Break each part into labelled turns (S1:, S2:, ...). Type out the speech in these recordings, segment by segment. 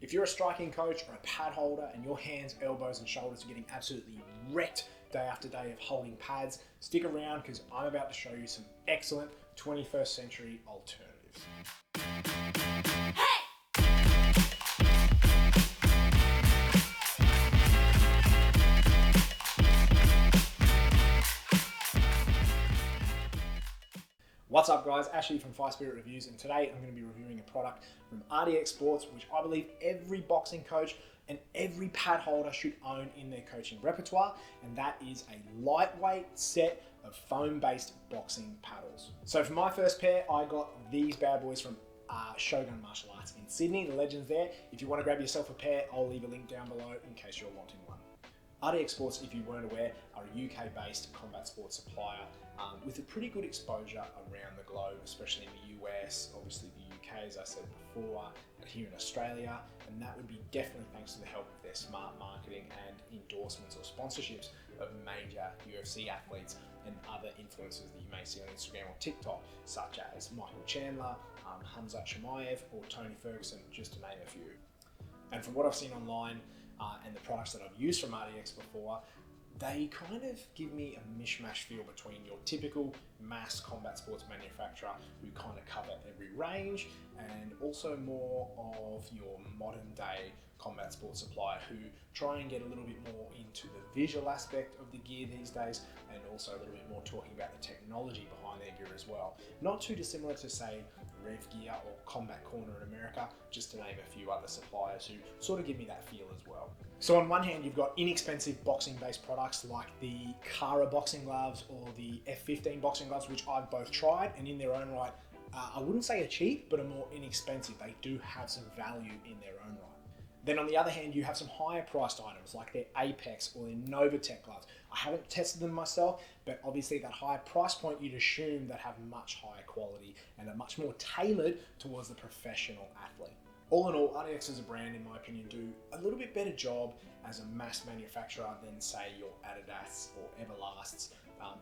S1: If you're a striking coach or a pad holder and your hands, elbows and shoulders are getting absolutely wrecked day after day of holding pads, stick around because I'm about to show you some excellent 21st century alternatives. What's up guys, Ashley from Fire Spirit Reviews, and today I'm going to be reviewing a product from RDX Sports which I believe every boxing coach and every pad holder should own in their coaching repertoire, and that is a lightweight set of foam-based boxing paddles. So for my first pair, I got these bad boys from Shogun Martial Arts in Sydney, the legends there. If you want to grab yourself a pair, I'll leave a link down below in case you're wanting one. RDX Sports, if you weren't aware, are a UK-based combat sports supplier with a pretty good exposure around the globe, especially in the US, obviously the UK, as I said before, and here in Australia, and that would be definitely thanks to the help of their smart marketing and endorsements or sponsorships of major UFC athletes and other influencers that you may see on Instagram or TikTok, such as Michael Chandler, Khamzat Chimaev, or Tony Ferguson, just to name a few. And from what I've seen online, and the products that I've used from RDX before, they kind of give me a mishmash feel between your typical mass combat sports manufacturer who kind of cover every range, and also more of your modern day combat sports supplier who try and get a little bit more into the visual aspect of the gear these days, and also a little bit more talking about the technology behind their gear as well. Not too dissimilar to say Rev Gear or Combat Corner in America, just to name a few other suppliers who sort of give me that feel as well. So on one hand, you've got inexpensive boxing based products like the Kara boxing gloves or the F15 boxing gloves, which I've both tried, and in their own right, I wouldn't say are cheap, but are more inexpensive. They do have some value in their own right. Then on the other hand, you have some higher priced items like their Apex or their Novatech gloves. I haven't tested them myself, but obviously that higher price point, you'd assume that have much higher quality and are much more tailored towards the professional athlete. All in all, RDX as a brand, in my opinion, do a little bit better job as a mass manufacturer than, say, your Adidas or Everlasts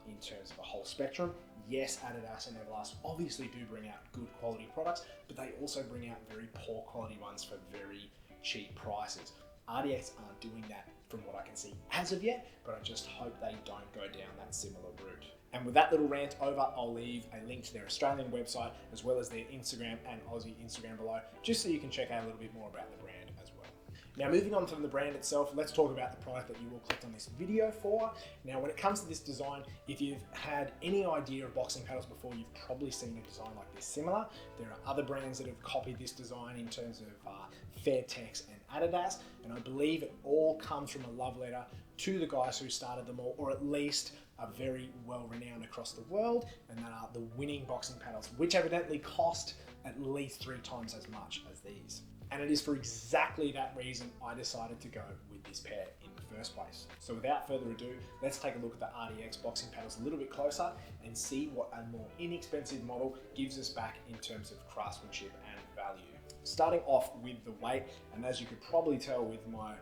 S1: in terms of a whole spectrum. Yes, Adidas and Everlast obviously do bring out good quality products, but they also bring out very poor quality ones for very cheap prices. RDX aren't doing that from what I can see as of yet, but I just hope they don't go down that similar route. And with that little rant over, I'll leave a link to their Australian website as well as their Instagram and Aussie Instagram below, just so you can check out a little bit more about the brand as well. Now, moving on from the brand itself, let's talk about the product that you all clicked on this video for. Now, when it comes to this design, if you've had any idea of boxing paddles before, you've probably seen a design like this similar. There are other brands that have copied this design in terms of Fairtex and Adidas, and I believe it all comes from a love letter to the guys who started them all, or at least are very well renowned across the world, and that are the winning boxing paddles, which evidently cost at least 3 times as much as these. And it is for exactly that reason I decided to go with this pair in the first place. So without further ado, let's take a look at the RDX boxing paddles a little bit closer and see what a more inexpensive model gives us back in terms of craftsmanship and value. Starting off with the weight, and as you could probably tell with my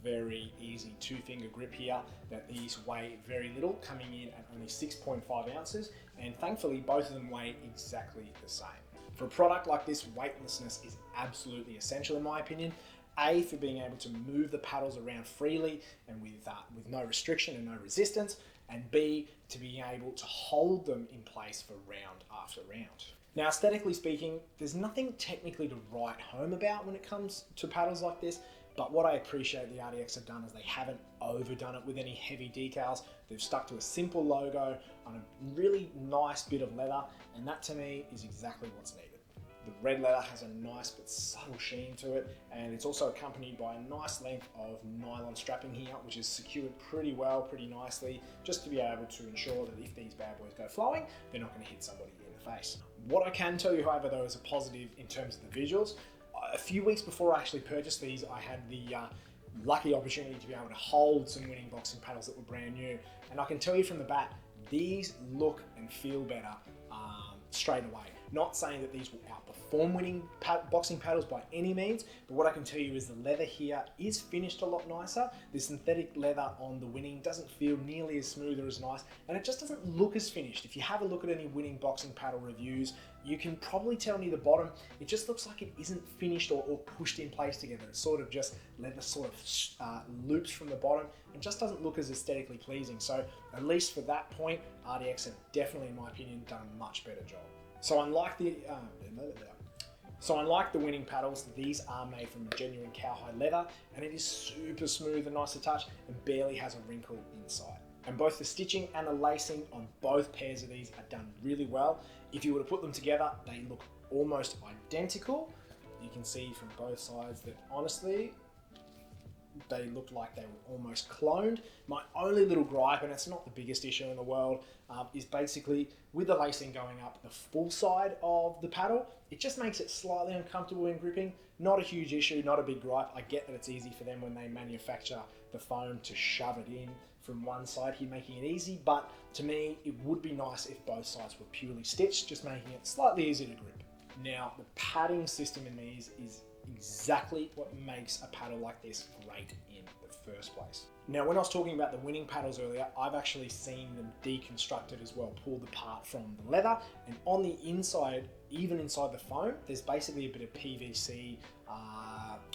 S1: very easy 2-finger grip here, that these weigh very little, coming in at only 6.5 ounces, and thankfully both of them weigh exactly the same. For a product like this, weightlessness is absolutely essential in my opinion. A, for being able to move the paddles around freely and with no restriction and no resistance, and B, to be able to hold them in place for round after round. Now, aesthetically speaking, there's nothing technically to write home about when it comes to paddles like this, but what I appreciate the RDX have done is they haven't overdone it with any heavy decals. They've stuck to a simple logo on a really nice bit of leather, and that to me is exactly what's needed. The red leather has a nice but subtle sheen to it, and it's also accompanied by a nice length of nylon strapping here, which is secured pretty well, pretty nicely, just to be able to ensure that if these bad boys go flowing, they're not going to hit somebody in the face. What I can tell you, however, though, is a positive in terms of the visuals. A few weeks before I actually purchased these, I had the lucky opportunity to be able to hold some winning boxing paddles that were brand new, and I can tell you from the bat, these look and feel better straight away. Not saying that these will outperform winning boxing paddles by any means, but what I can tell you is the leather here is finished a lot nicer. The synthetic leather on the winning doesn't feel nearly as smooth or as nice, and it just doesn't look as finished. If you have a look at any winning boxing paddle reviews, you can probably tell near the bottom, it just looks like it isn't finished or pushed in place together. It's sort of just leather sort of loops from the bottom and just doesn't look as aesthetically pleasing. So at least for that point, RDX have definitely, in my opinion, done a much better job. So unlike the winning paddles, these are made from genuine cowhide leather, and it is super smooth and nice to touch and barely has a wrinkle inside. And both the stitching and the lacing on both pairs of these are done really well. If you were to put them together, they look almost identical. You can see from both sides that honestly, they looked like they were almost cloned. My only little gripe, and it's not the biggest issue in the world, is basically with the lacing going up the full side of the paddle, it just makes it slightly uncomfortable when gripping. Not a huge issue, not a big gripe. I get that it's easy for them when they manufacture the foam to shove it in from one side here, making it easy, but to me, it would be nice if both sides were purely stitched, just making it slightly easier to grip. Now, the padding system in these is exactly what makes a paddle like this great in the first place. Now, when I was talking about the winning paddles earlier, I've actually seen them deconstructed as well, pulled apart from the leather, and on the inside, even inside the foam, there's basically a bit of PVC,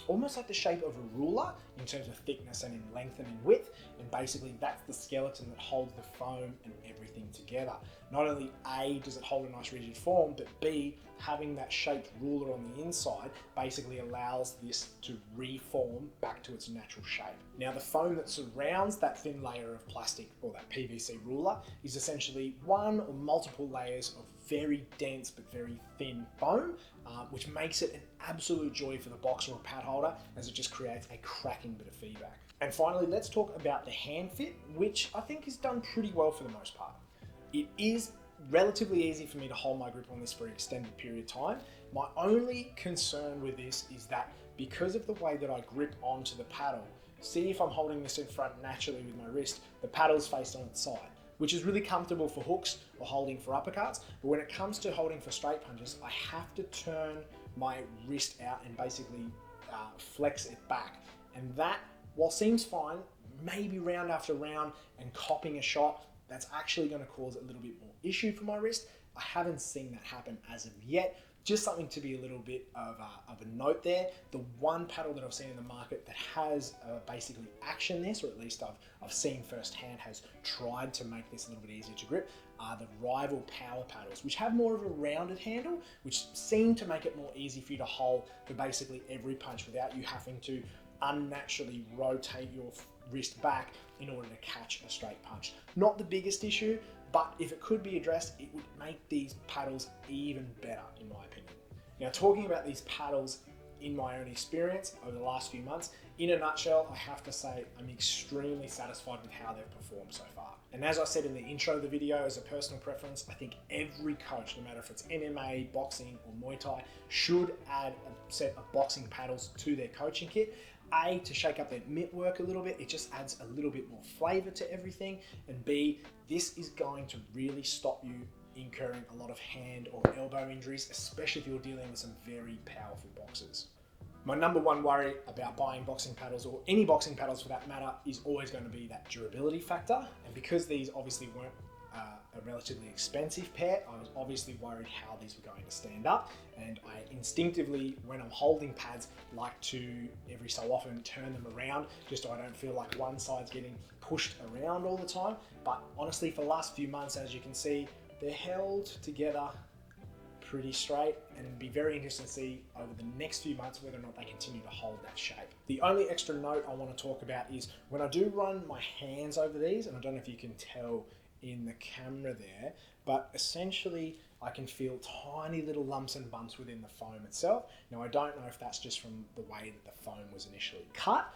S1: almost like the shape of a ruler in terms of thickness and in length and in width, and basically that's the skeleton that holds the foam and everything together. Not only A, does it hold a nice rigid form, but B, having that shaped ruler on the inside basically allows this to reform back to its natural shape. Now, the foam that surrounds that thin layer of plastic, or that PVC ruler, is essentially one or multiple layers of very dense but very thin foam, which makes it an absolute joy for the boxer or pad holder, as it just creates a cracking bit of feedback. And finally, let's talk about the hand fit, which I think is done pretty well for the most part. It is relatively easy for me to hold my grip on this for an extended period of time. My only concern with this is that because of the way that I grip onto the paddle, see if I'm holding this in front naturally with my wrist, the paddle's faced on its side, which is really comfortable for hooks or holding for uppercuts. But when it comes to holding for straight punches, I have to turn my wrist out and basically flex it back. And that, while seems fine, maybe round after round and copping a shot, that's actually going to cause a little bit more issue for my wrist. I haven't seen that happen as of yet. Just something to be a little bit of a note there. The one paddle that I've seen in the market that has basically actioned this, or at least I've seen firsthand, has tried to make this a little bit easier to grip, are the Rival Power paddles, which have more of a rounded handle, which seem to make it more easy for you to hold for basically every punch without you having to unnaturally rotate your wrist back in order to catch a straight punch. Not the biggest issue, but if it could be addressed, it would make these paddles even better, in my opinion. Now, talking about these paddles in my own experience over the last few months, in a nutshell, I have to say I'm extremely satisfied with how they've performed so far. And as I said in the intro of the video, as a personal preference, I think every coach, no matter if it's MMA, boxing, or Muay Thai, should add a set of boxing paddles to their coaching kit. A, to shake up their mitt work a little bit, it just adds a little bit more flavor to everything. And B, this is going to really stop you incurring a lot of hand or elbow injuries, especially if you're dealing with some very powerful boxers. My number one worry about buying boxing paddles, or any boxing paddles for that matter, is always going to be that durability factor. And because these obviously weren't a relatively expensive pair, I was obviously worried how these were going to stand up, and I instinctively, when I'm holding pads, like to every so often turn them around just so I don't feel like one side's getting pushed around all the time. But honestly, for the last few months, as you can see, they're held together pretty straight, and it'd be very interesting to see over the next few months whether or not they continue to hold that shape. The only extra note I want to talk about is when I do run my hands over these, and I don't know if you can tell in the camera there, but essentially I can feel tiny little lumps and bumps within the foam itself. Now, I don't know if that's just from the way that the foam was initially cut,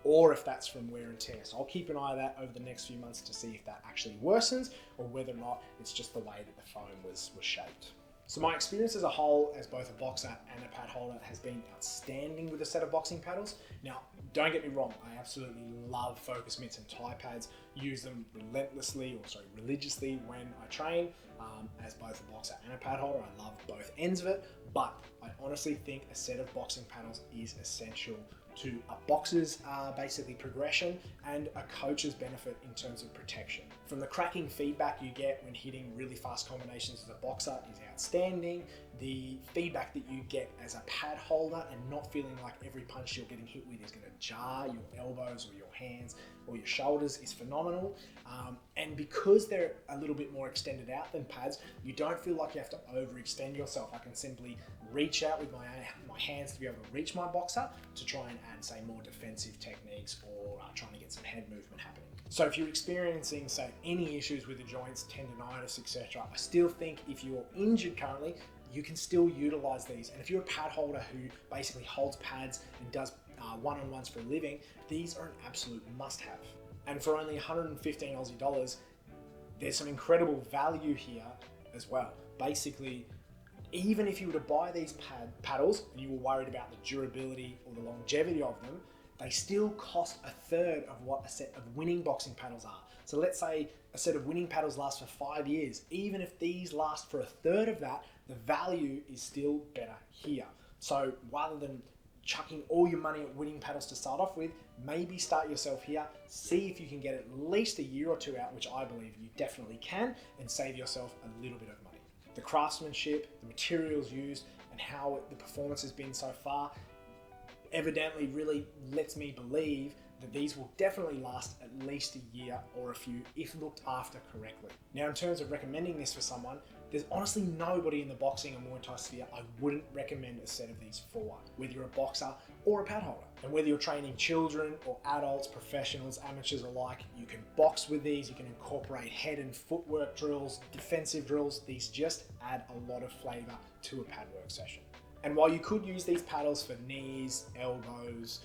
S1: or if that's from wear and tear. So I'll keep an eye on that over the next few months to see if that actually worsens, or whether or not it's just the way that the foam was shaped. So my experience as a whole as both a boxer and a pad holder has been outstanding with a set of boxing paddles. Now, don't get me wrong, I absolutely love focus mitts and Thai pads, use them religiously when I train. As both a boxer and a pad holder, I love both ends of it, but I honestly think a set of boxing paddles is essential to a boxer's basically progression and a coach's benefit in terms of protection. From the cracking feedback you get when hitting really fast combinations as a boxer is outstanding. The feedback that you get as a pad holder and not feeling like every punch you're getting hit with is going to jar your elbows or your hands or your shoulders is phenomenal. And because they're a little bit more extended out than pads, you don't feel like you have to overextend yourself. I can simply reach out with my hands to be able to reach my boxer to try and add, say, more defensive techniques or trying to get some head movement happening. So if you're experiencing, say, any issues with the joints, tendonitis, etc., I still think if you're injured currently, you can still utilize these. And if you're a pad holder who basically holds pads and does one-on-ones for a living, these are an absolute must-have. And for only 115 Aussie dollars, there's some incredible value here as well. Basically, even if you were to buy these paddles and you were worried about the durability or the longevity of them, they still cost a third of what a set of winning boxing paddles are. So let's say a set of winning paddles lasts for 5 years. Even if these last for a third of that, the value is still better here. So rather than chucking all your money at winning paddles to start off with, maybe start yourself here, see if you can get at least a year or two out, which I believe you definitely can, and save yourself a little bit of money. The craftsmanship, the materials used, and how the performance has been so far evidently really lets me believe that these will definitely last at least a year or a few if looked after correctly. Now, in terms of recommending this for someone, there's honestly nobody in the boxing and Muay Thai sphere I wouldn't recommend a set of these for, whether you're a boxer or a pad holder. And whether you're training children or adults, professionals, amateurs alike, you can box with these, you can incorporate head and footwork drills, defensive drills. These just add a lot of flavor to a pad work session. And while you could use these paddles for knees, elbows,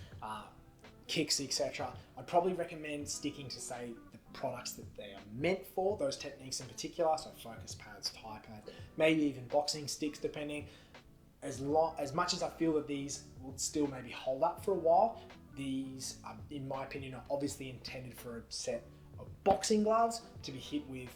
S1: kicks, etc., I'd probably recommend sticking to, say, the products that they are meant for, those techniques in particular, so focus pads, Thai pad, maybe even boxing sticks, depending. As much as I feel that these will still maybe hold up for a while, these, in my opinion, are obviously intended for a set of boxing gloves to be hit with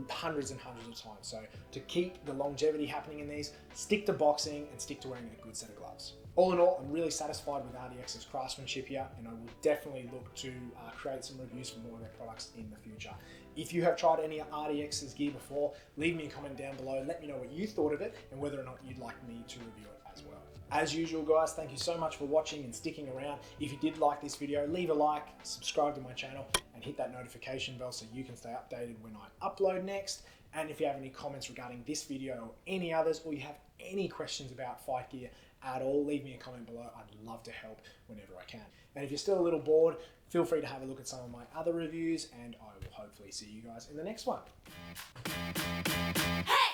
S1: hundreds and hundreds of times. So to keep the longevity happening in these, stick to boxing and stick to wearing a good set of gloves. All in all, I'm really satisfied with RDX's craftsmanship here, and I will definitely look to create some reviews for more of their products in the future. If you have tried any of RDX's gear before, leave me a comment down below, let me know what you thought of it and whether or not you'd like me to review it as well. As usual, guys, thank you so much for watching and sticking around. If you did like this video, leave a like, subscribe to my channel, and hit that notification bell so you can stay updated when I upload next. And if you have any comments regarding this video or any others, or you have any questions about fight gear at all, leave me a comment below. I'd love to help whenever I can. And if you're still a little bored, feel free to have a look at some of my other reviews, and I will hopefully see you guys in the next one.
S2: Hey!